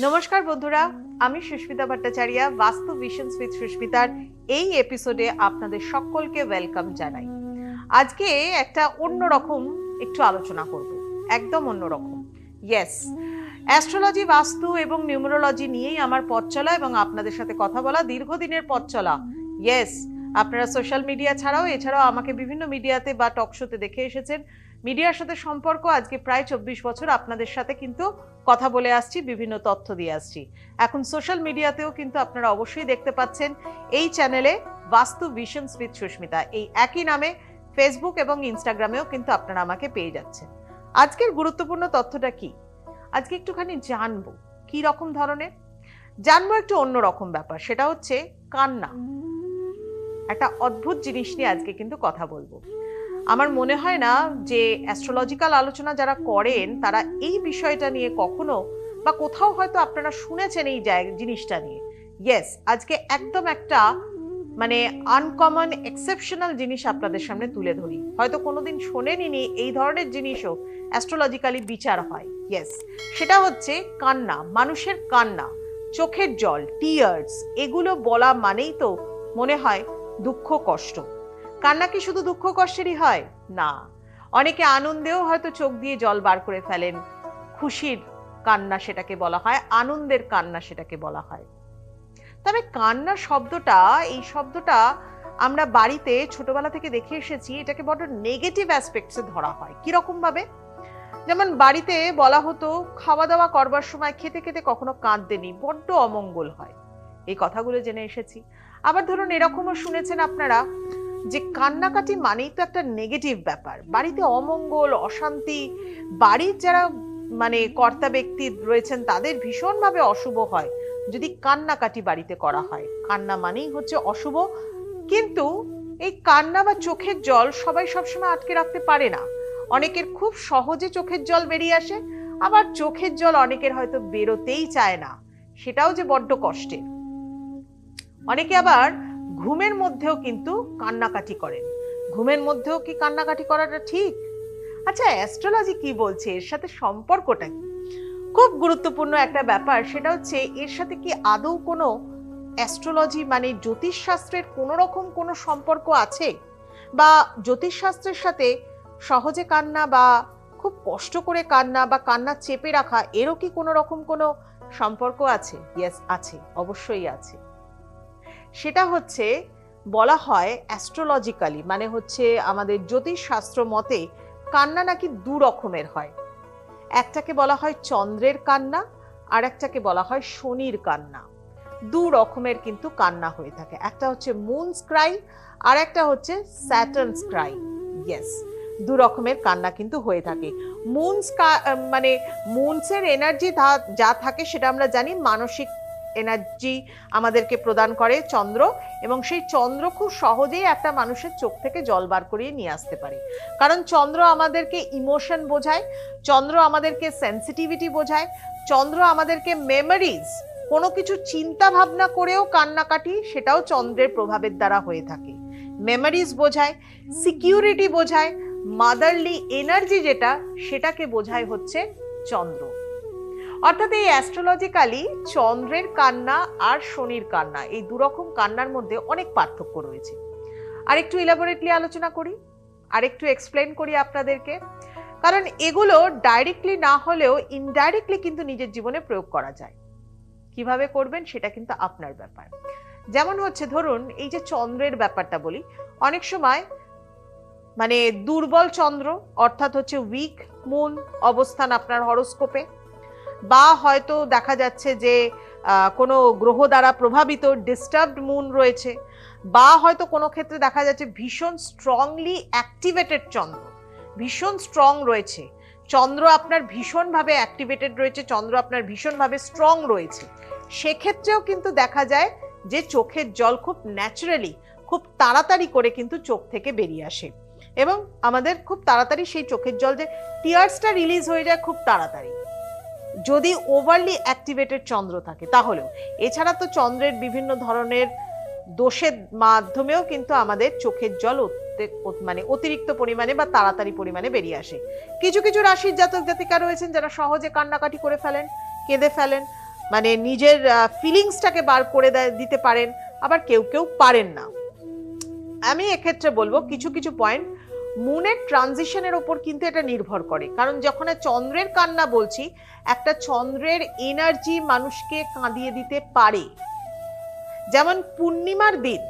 নমস্কার বন্ধুরা, আমি সুস্মিতা ভট্টাচার্য, বাস্তু ভিশনস উইথ সুস্মিতার এই এপিসোডে আপনাদের সকলকে ওয়েলকাম জানাই। আজকে একটা অন্যরকম একটু আলোচনা করব, একদম অন্যরকম। ইয়েস, অ্যাস্ট্রোলজি, বাস্তু এবং নিউমেরোলজি নিয়েই আমার পথ চলা এবং আপনাদের সাথে কথা বলা, দীর্ঘদিনের পথ চলা। ইয়েস, আপনারা সোশ্যাল মিডিয়া এছাড়াও আমাকে বিভিন্ন মিডিয়াতে বা টক শোতে দেখে এসেছেন। মিডিয়ার সাথে সম্পর্ক আজকে প্রায় 24 বছর আপনাদের সাথে কিন্তু কথা বলে আসছি, বিভিন্ন তথ্য দিয়ে আসছি। এখন সোশ্যাল মিডিয়াতেও কিন্তু আপনারা অবশ্যই দেখতে পাচ্ছেন এই চ্যানেলে বাস্তু ভিশনস উইথ সুস্মিতা, এই একই নামে ফেসবুক এবং ইনস্টাগ্রামেও কিন্তু আপনারা আমাকে পেয়ে যাচ্ছেন। আজকের গুরুত্বপূর্ণ তথ্যটা কি, আজকে একটুখানি জানবো কি রকম ধরনের, জানবো একটু অন্যরকম ব্যাপার, সেটা হচ্ছে কান্না। একটা অদ্ভুত জিনিস নিয়ে আজকে কিন্তু কথা বলবো। আমার মনে হয় না যে অ্যাস্ট্রোলজিক্যাল আলোচনা যারা করেন তারা এই বিষয়টা নিয়ে কখনো বা কোথাও হয়তো আপনারা শুনেছেন এই জিনিসটা নিয়ে। ইয়েস, আজকে একদম একটা মানে আনকমন এক্সেপশনাল জিনিস আপনাদের সামনে তুলে ধরি। হয়তো কোনোদিন শোনেনি এই ধরনের জিনিসও অ্যাস্ট্রোলজিক্যালি বিচার হয়। ইয়েস, সেটা হচ্ছে কান্না, মানুষের কান্না, চোখের জল, টিয়ার্স, এগুলো বলা মানেই তো মনে হয় দুঃখ কষ্ট। কান্না কি শুধু দুঃখ কষ্টেরই হয়? না, অনেকে আনন্দেও হয়তো চোখ দিয়ে জল বার করে ফেলেন। খুশির কান্না সেটাকে বলা হয়, আনন্দের কান্না সেটাকে বলা হয়। তবে কান্না শব্দটা, এই শব্দটা আমরা বাড়িতে ছোটবেলা থেকে দেখে এসেছি, এটাকে বড় নেগেটিভ অ্যাসপেক্টসে ধরা হয়। কিরকম ভাবে? যেমন বাড়িতে বলা হতো খাওয়া দাওয়া করবার সময় খেতে খেতে কখনো কাঁদতেনি, বড্ড অমঙ্গল হয়। এই কথাগুলো জেনে এসেছি। আবার ধরুন এরকমও শুনেছেন আপনারা যে কান্নাকাটি মানেই তো একটা নেগেটিভ ব্যাপার, বাড়িতে অমঙ্গল, অশান্তি, বাড়ির যারা কর্তা ব্যক্তি রয়েছেন তাদের ভীষণভাবে অশুভ হয় যদি কান্নাকাটি বাড়িতে করা হয়। কান্না মানেই হচ্ছে অশুভ। কিন্তু এই কান্না বা চোখের জল সবাই সবসময় আটকে রাখতে পারে না। অনেকের খুব সহজে চোখের জল বেরিয়ে আসে, আবার চোখের জল অনেকের হয়তো বেরোতেই চায় না, সেটাও যে বড্ড কষ্টের। অনেকে আবার ঘুমের মধ্যেও কিন্তু কান্নাকাটি করেন। ঘুমের মধ্যেও কি কান্নাকাটি করাটা ঠিক? আচ্ছা, অ্যাস্ট্রোলজি কি বলছে, এর সাথে সম্পর্কটা কি? খুব গুরুত্বপূর্ণ একটা ব্যাপার, সেটা হচ্ছে এর সাথে কি আদৌ কোনো অ্যাস্ট্রোলজি জ্যোতিষ শাস্ত্রের কোনো রকম কোনো সম্পর্ক আছে, বা জ্যোতিষ শাস্ত্রের সাথে সহজে কান্না বা খুব কষ্ট করে কান্না বা কান্না চেপে রাখা, এরও কি কোনো রকম কোনো সম্পর্ক আছে? ইয়েস, আছে, অবশ্যই আছে। সেটা হচ্ছে বলা হয় অ্যাস্ট্রোলজিক্যালি, হচ্ছে আমাদের জ্যোতিষ শাস্ত্র মতে কান্না নাকি দু রকমের হয়। একটাকে বলা হয় চন্দ্রের কান্না, আর একটাকে বলা হয় শনির কান্না। দু রকমের কিন্তু কান্না হয়ে থাকে, একটা হচ্ছে মুনস ক্রাই আর একটা হচ্ছে স্যাটার্নস ক্রাই। ইয়েস, দু রকমের কান্না কিন্তু হয়ে থাকে। মুনসের এনার্জি যা থাকে সেটা আমরা জানি, মানসিক এনার্জি আমাদেরকে প্রদান করে চন্দ্র, এবং সেই চন্দ্র খুব সহজেই একটা মানুষের চোখ থেকে জল বার করিয়ে নিয়ে আসতে পারে। কারণ চন্দ্র আমাদেরকে ইমোশন বোঝায়, চন্দ্র আমাদেরকে সেন্সিটিভিটি বোঝায়, চন্দ্র আমাদেরকে মেমোরিজ, কোনো কিছু চিন্তা ভাবনা করেও কান্নাকাটি সেটাও চন্দ্রের প্রভাবের দ্বারা হয়ে থাকে। মেমোরিজ বোঝায়, সিকিউরিটি বোঝায়, মাদারলি এনার্জি যেটা, সেটাকে বোঝায় হচ্ছে চন্দ্র। অর্থাৎ এই অ্যাস্ট্রোলজিক্যালি চন্দ্রের কান্না আর শনির কান্না, এই দুরকম কান্নার মধ্যে অনেক পার্থক্য রয়েছে। আর একটু ইলাবোরেটলি আলোচনা করি, আর একটু এক্সপ্লেন করি আপনাদেরকে, কারণ এগুলো ডাইরেক্টলি না হলেও ইনডাইরেক্টলি কিন্তু নিজের জীবনে প্রয়োগ করা যায়। কিভাবে করবেন সেটা কিন্তু আপনার ব্যাপার। যেমন হচ্ছে ধরুন এই যে চন্দ্রের ব্যাপারটা বলি, অনেক সময় দুর্বল চন্দ্র, অর্থাৎ হচ্ছে উইক মুন অবস্থান আপনার হরোস্কোপে, বা হয়তো দেখা যাচ্ছে যে কোনো গ্রহ দ্বারা প্রভাবিত ডিস্টার্বড মুন রয়েছে, বা হয়তো কোনো ক্ষেত্রে দেখা যাচ্ছে ভীষণ স্ট্রংলি অ্যাক্টিভেটেড চন্দ্র, ভীষণ স্ট্রং রয়েছে চন্দ্র, আপনার ভীষণভাবে অ্যাক্টিভেটেড রয়েছে চন্দ্র, আপনার ভীষণভাবে স্ট্রং রয়েছে। সেক্ষেত্রেও কিন্তু দেখা যায় যে চোখের জল খুব ন্যাচারালি, খুব তাড়াতাড়ি করে কিন্তু চোখ থেকে বেরিয়ে আসে, এবং আমাদের খুব তাড়াতাড়ি সেই চোখের জল যে টিয়ার্সটা রিলিজ হয়ে যায় খুব তাড়াতাড়ি, যদি ওভারলি অ্যাক্টিভেটেড চন্দ্র থাকে তাহলেও। এছাড়া তো চন্দ্রের বিভিন্ন ধরনের দোষের মাধ্যমেও কিন্তু আমাদের চোখের জল অতিরিক্ত পরিমাণে বা তাড়াতাড়ি পরিমাণে বেরিয়ে আসে। কিছু কিছু রাশির জাতক জাতিকা রয়েছেন যারা সহজে কান্নাকাটি করে ফেলেন, কেঁদে ফেলেন, মানে নিজের ফিলিংসটাকে বার করে দিতে পারেন, আবার কেউ কেউ পারেন না। আমি এক্ষেত্রে বলবো কিছু কিছু পয়েন্ট মুনের ট্রানজিশনের ওপর কিন্তু এটা নির্ভর করে। কারণ যখন চন্দ্রের কান্না বলছি, একটা চন্দ্রের এনার্জি মানুষকে কাঁদিয়ে দিতে পারে। যেমন পূর্ণিমার দিন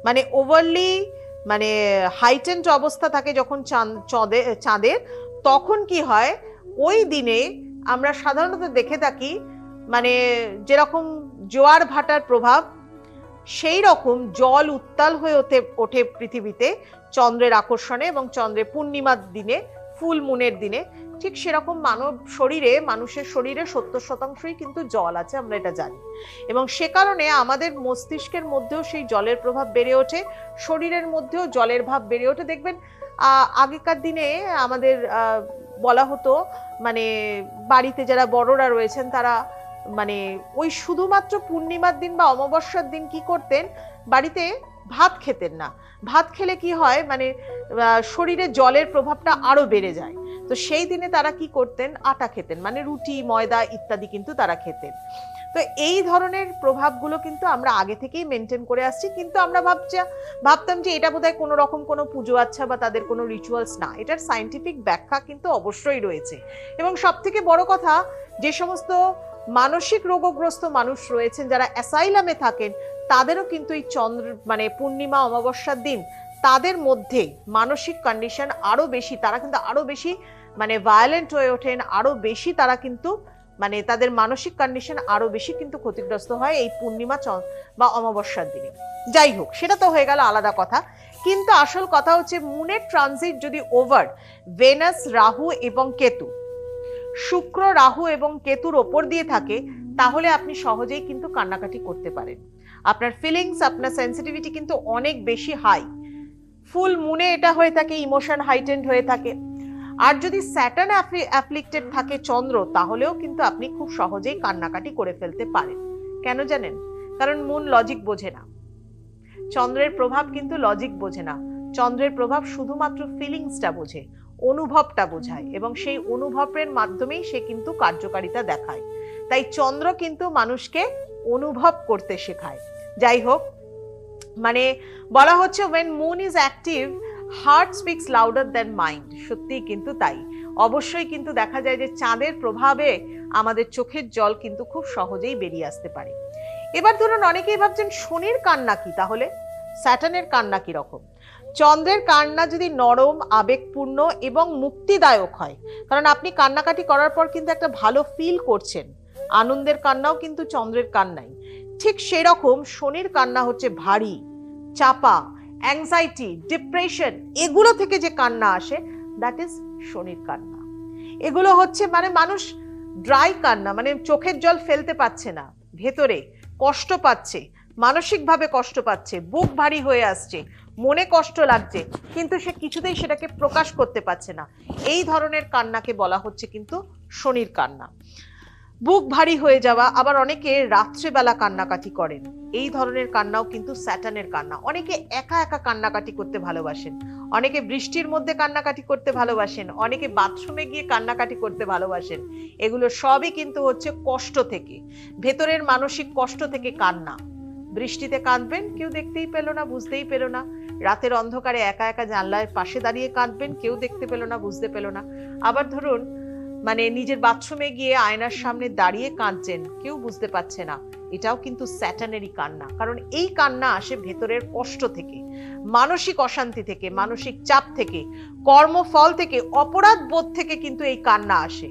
মানে ওভারলি মানে হাইটেন্ড অবস্থা থাকে যখন চাঁদের, তখন কি হয় ওই দিনে আমরা সাধারণত দেখে থাকি মানে যেরকম জোয়ার ভাটার প্রভাব, সেই রকম জল উত্তাল হয়ে ওঠে পৃথিবীতে চন্দ্রের আকর্ষণে এবং চন্দ্রের পূর্ণিমার দিনে, ফুল মুনের দিনে। ঠিক সেরকম মানুষের শরীরে 70% কিন্তু জল আছে, আমরা এটা জানি। এবং সে কারণে আমাদের মস্তিষ্কের মধ্যেও সেই জলের প্রভাব বেড়ে ওঠে, শরীরের মধ্যেও জলের ভাব বেড়ে ওঠে। দেখবেন আগেকার দিনে আমাদের বলা হতো মানে বাড়িতে যারা বড়রা রয়েছেন তারা মানে ওই শুধুমাত্র পূর্ণিমার দিন বা অমাবস্যার দিন কি করতেন, বাড়িতে ভাত খেতেন না। ভাত খেলে কি হয় মানে শরীরে জলের প্রভাবটা আরো বেড়ে যায়। তো সেই দিনে তারা কি করতেন, আটা খেতেন, মানে রুটি ময়দা ইত্যাদি কিন্তু তারা খেতেন। তো এই ধরনের প্রভাবগুলো কিন্তু আমরা আগে থেকেই মেনটেন করে আসছি, কিন্তু আমরা ভাবতাম যে এটা বোধহয় কোনো রকম কোনো পুজো আচ্ছা বা তাদের কোনো রিচুয়ালস না। এটার সায়েন্টিফিক ব্যাখ্যা কিন্তু অবশ্যই রয়েছে। এবং সব থেকে বড় কথা, যে সমস্ত মানসিক রোগগ্রস্ত মানুষ রয়েছেন যারা অ্যাসাইলামে থাকেন, তাদেরও কিন্তু এই মানে পূর্ণিমা অমাবস্যার দিন তাদের মধ্যে মানসিক কন্ডিশন আরো বেশি, তারা কিন্তু আরো বেশি মানে ভায়োলেন্ট হয়ে ওঠেন, আরো বেশি তারা কিন্তু মানে তাদের মানসিক কন্ডিশন আরো বেশি কিন্তু ক্ষতিগ্রস্ত হয় এই পূর্ণিমা বা অমাবস্যার দিনে। যাই হোক, সেটা তো হয়ে গেল আলাদা কথা। কিন্তু আসল কথা হচ্ছে মুনের ট্রানজিট যদি ওভার ভেনাস, রাহু এবং কেতু, শুক্র, রাহু এবং কেতুর ওপর দিয়ে থাকে, তাহলে আপনি সহজেই কিন্তু কান্নাকাটি করতে পারেন। আপনার ফিলিংস, আপনার সেন্সিটিভিটি কিন্তু অনেক বেশি হাই। ফুল মুনে এটা হয়ে থাকে, ইমোশন হাইটেন্ড হয়ে থাকে। আর যদি স্যাটার্ন অ্যাফ্লিক্টেড থাকে চন্দ্র, তাহলেও কিন্তু আপনি খুব সহজেই কান্নাকাটি করে ফেলতে পারেন। কেন জানেন? কারণ মুন লজিক বোঝে না, চন্দ্রের প্রভাব কিন্তু লজিক বোঝে না। চন্দ্রের প্রভাব শুধুমাত্র ফিলিংসটা বোঝে, অনুভবটা বোঝায়, এবং সেই অনুভবের মাধ্যমেই সে কিন্তু কার্যকারিতা দেখায়। তাই চন্দ্র কিন্তু মানুষকে অনুভব করতে শেখায়। যাই হোক, মানে বলা হচ্ছে when moon is active heart speaks louder than mind। সত্যিই কিন্তু তাই। অবশ্যই কিন্তু দেখা যায় যে চাঁদের প্রভাবে আমাদের চোখের জল কিন্তু খুব সহজেই বেরিয়ে আসতে পারে। এবার ধরুন অনেকেই ভাবছেন শনির কান্না কি, তাহলে স্যাটার্নের কান্না কি রকম? চন্দ্রের কান্না যদি নরম, আবেগপূর্ণ এবং মুক্তিদায়ক হয়, কারণ আপনি কান্নাকাটি করার পর কিন্তু একটা ভালো ফিল করছেন, আনন্দের কান্নাও কিন্তু চন্দ্রের কান্নাই। ঠিক সেরকম শনির কান্না হচ্ছে ভারী, চাপা, অ্যাংজাইটি, ডিপ্রেশন, এগুলো থেকে যে কান্না আসে, দ্যাট ইজ শনির কান্না। এগুলো হচ্ছে মানে মানুষ ড্রাই কান্না, মানে চোখের জল ফেলতে পারছে না, ভেতরে কষ্ট পাচ্ছে, মানসিকভাবে কষ্ট পাচ্ছে, বুক ভারী হয়ে আসছে, মনে কষ্ট লাগছে, কিন্তু সে কিছুতেই সেটাকে প্রকাশ করতে পারছে না। এই ধরনের কান্নাকে বলা হচ্ছে কিন্তু শনির কান্না। বুক ভারী হয়ে যাওয়া, আবার অনেকে রাত্রেবেলা কান্নাকাটি করেন, এই ধরনের কান্নাও কিন্তু স্যাটার্নের কান্না। অনেকে একা একা কান্নাকাটি করতে ভালোবাসেন, অনেকে বৃষ্টির মধ্যে কান্নাকাটি করতে ভালোবাসেন, অনেকে বাথরুমে গিয়ে কান্নাকাটি করতে ভালোবাসেন। এগুলো সবই কিন্তু হচ্ছে কষ্ট থেকে, ভেতরের মানসিক কষ্ট থেকে কান্না। বৃষ্টিতে কাঁদবেন, কেউ দেখতেই পেল না, বুঝতেই পেল না। রাতের অন্ধকারে একা একা জানলার পাশে দাঁড়িয়ে কাঁদবেন, কেউ দেখতে পেল না, বুঝতে পেল না। আবার ধরুন মানে নিজের বাথরুমে গিয়ে আয়নার সামনে দাঁড়িয়ে কাঁদছেন, কেউ বুঝতে পারছে না, এটাও কিন্তু স্যাটার্নেরই কান্না। কারণ এই কান্না আসে ভেতরের কষ্ট থেকে, মানসিক অশান্তি থেকে, মানসিক চাপ থেকে, কর্মফল থেকে, অপরাধ বোধ থেকে কিন্তু এই কান্না আসে।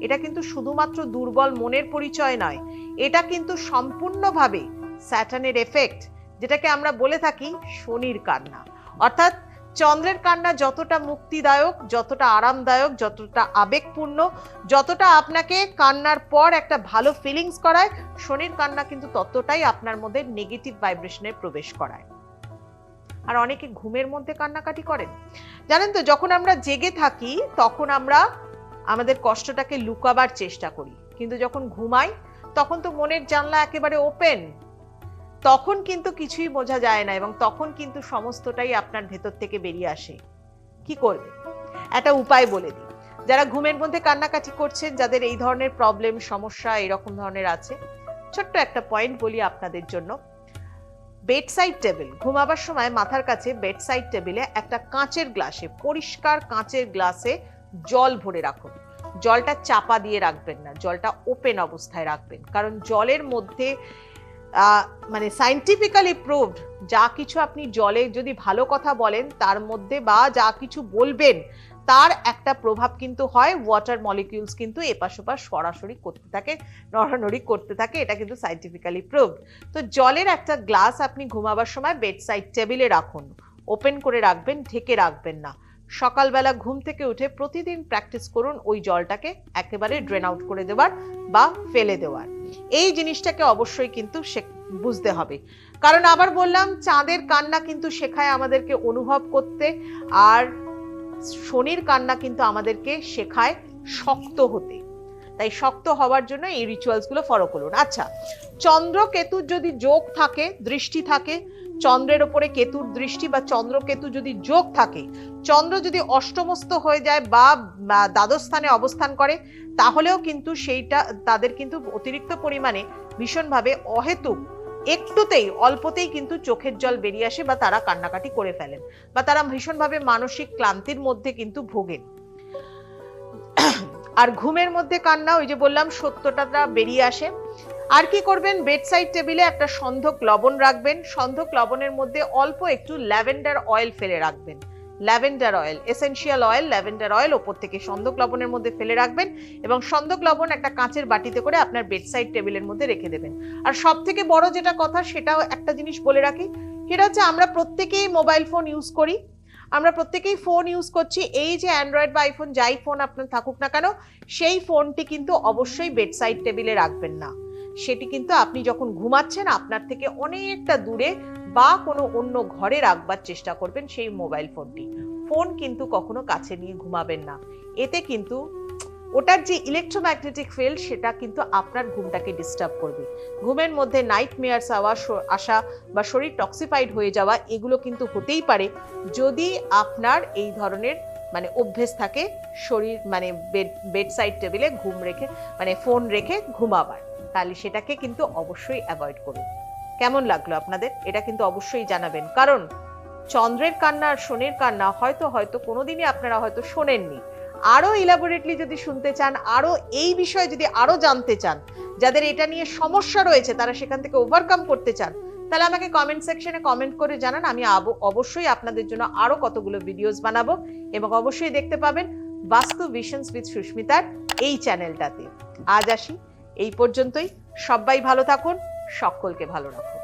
এটা কিন্তু শুধুমাত্র দুর্বল মনের পরিচয় নয়, এটা কিন্তু সম্পূর্ণভাবে স্যাটার্নের এফেক্ট, যেটাকে আমরা বলে থাকি শনির কান্না। অর্থাৎ চন্দ্রের কান্না যতটা মুক্তিদায়ক, যতটা আরামদায়ক, যতটা আবেগপূর্ণ, যতটা আপনাকে কান্নার পর একটা ভালো ফিলিংস করায়, শনির কান্না কিন্তু ততটাই আপনার মধ্যে নেগেটিভ ভাইব্রেশনে প্রবেশ করায়। আর অনেকে ঘুমের মধ্যে কান্নাকাটি করেন। জানেন তো, যখন আমরা জেগে থাকি তখন আমরা আমাদের কষ্টটাকে লুকাবার চেষ্টা করি, কিন্তু যখন ঘুমাই তখন তো মনের জানলা একেবারে ওপেন, তখন কিন্তু কিছুই বোঝা যায় না, এবং তখন কিন্তু সমস্তটাই আপনার ভেতর থেকে বেরিয়ে আসে। কি করবে? একটা উপায় বলে দিই। যারা ঘুমের মধ্যে কান্নাকাটি করছেন, যাদের এই ধরনের প্রবলেম সমস্যা এরকম ধরনের আছে, ছোট্ট একটা পয়েন্ট বলি আপনাদের জন্য। বেডসাইড টেবিল, ঘুমাবার সময় মাথার কাছে বেডসাইড টেবিলে একটা কাঁচের গ্লাসে, পরিষ্কার কাঁচের গ্লাসে জল ভরে রাখুন। জলটা চাপা দিয়ে রাখবেন না, জলটা ওপেন অবস্থায় রাখবেন, কারণ জলের মধ্যে মানে সায়েন্টিফিক্যালি প্রুভড যা কিছু আপনি জলে যদি ভালো কথা বলেন তার মধ্যে, বা যা কিছু বলবেন তার একটা প্রভাব কিন্তু হয়। ওয়াটার মলিকিউলস কিন্তু এপাশ ওপাশ সরাসরি করতে থাকে, নড়ানড়ি করতে থাকে, এটা কিন্তু সায়েন্টিফিক্যালি প্রুভড। তো জলের একটা গ্লাস আপনি ঘুমাবার সময় বেডসাইড টেবিলে রাখুন, ওপেন করে রাখবেন, ঢেকে রাখবেন না। সকালবেলা ঘুম থেকে উঠে প্রতিদিন প্র্যাকটিস করুন ওই জলটাকে একেবারে ড্রেন আউট করে দেওয়ার বা ফেলে দেওয়ার। এই জিনিসটাকে অবশ্যই কিন্তু বুঝতে হবে, কারণ আবার বললাম চাঁদের কান্না কিন্তু শেখায় আমাদেরকে অনুভব করতে, আর শনির কান্না কিন্তু আমাদেরকে শেখায় শক্ত হতে। তাই শক্ত হওয়ার জন্য এই রিচুয়ালস গুলো ফলো করুন। আচ্ছা, চন্দ্র কেতুর যদি যোগ থাকে, দৃষ্টি থাকে, চন্দ্রের ওপরে কেতুর দৃষ্টি বা চন্দ্র কেতু যদি যোগ থাকে, চন্দ্র যদি অষ্টমস্ত হয়ে যায় বা দ্বাদশ স্থানে অবস্থান করে, তাহলেও কিন্তু সেইটা তাদের কিন্তু অতিরিক্ত পরিমাণে ভীষণভাবে অহেতুক একটুতেই অল্পতেই কিন্তু চোখের জল বেরিয়ে আসে, বা তারা কান্নাকাটি করে ফেলেন, বা তারা ভীষণভাবে মানসিক ক্লান্তির মধ্যে কিন্তু ভোগেন। আর ঘুমের মধ্যে কান্না, ওই যে বললাম সত্যটা বেরিয়ে আসে। আর কি করবেন, বেডসাইড টেবিলে একটা সন্ধক লবণ রাখবেন, সন্ধক লবণের মধ্যে অল্প একটু ল্যাভেন্ডার অয়েল ফেলে রাখবেন, lavender oil, essential oil, lavender oil ওপর থেকে সন্ধক লবণের মধ্যে ফেলে রাখবেন, এবং সন্ধক লবণ একটা কাঁচের বাটিতে করে আপনার বেডসাইড টেবিলের মধ্যে রেখে দেবেন। আর সব থেকে বড় যেটা কথা, সেটাও একটা জিনিস বলে রাখি, সেটা হচ্ছে আমরা প্রত্যেকেই মোবাইল ফোন ইউজ করি, আমরা প্রত্যেকেই ফোন ইউজ করছি। এই যে অ্যান্ড্রয়েড বা আইফোন যাই ফোন আপনার থাকুক না কেন, সেই ফোনটি কিন্তু অবশ্যই বেডসাইড টেবিলে রাখবেন না। সেটি কিন্তু আপনি যখন ঘুমাচ্ছেন আপনার থেকে অনেকটা দূরে বা কোনো অন্য ঘরে রাখবার চেষ্টা করবেন সেই মোবাইল ফোনটি। ফোন কিন্তু কখনো কাছে নিয়ে ঘুমাবেন না, এতে কিন্তু ওটার যে ইলেকট্রোম্যাগনেটিক ফিল্ড সেটা কিন্তু আপনার ঘুমটাকে ডিস্টার্ব করবে। ঘুমের মধ্যে নাইটমেয়ার্স আসা বা শরীর টক্সিফাইড হয়ে যাওয়া, এগুলো কিন্তু হতেই পারে যদি আপনার এই ধরনের মানে অভ্যেস থাকে শরীর মানে বেডসাইড টেবিলে ঘুম রেখে মানে ফোন রেখে ঘুমাবার, তাহলে সেটাকে কিন্তু অবশ্যই অ্যাভয়েড করুন। কেমন লাগলো আপনাদের এটা কিন্তু অবশ্যই জানাবেন, কারণ চন্দ্রের কান্না আর শনির কান্না হয়তো কোনোদিনই আপনারা হয়তো শোনেননি। আরো ইলাবোরেটলি যদি শুনতে চান, আরো এই বিষয়ে যদি আরো জানতে চান, যাদের এটা নিয়ে সমস্যা রয়েছে তারা সেখান থেকে ওভারকাম করতে চান, তাহলে আমাকে কমেন্ট সেকশনে কমেন্ট করে জানান। আমি অবশ্যই আপনাদের জন্য আরো কতগুলো ভিডিওস বানাবো, এবং অবশ্যই দেখতে পাবেন বাস্তু ভিশনস উইথ সুস্মিতার এই চ্যানেলটাতে। আজ আসি এই পর্যন্তই, সবাই ভালো থাকুন, সকলকে ভালো রাখুন।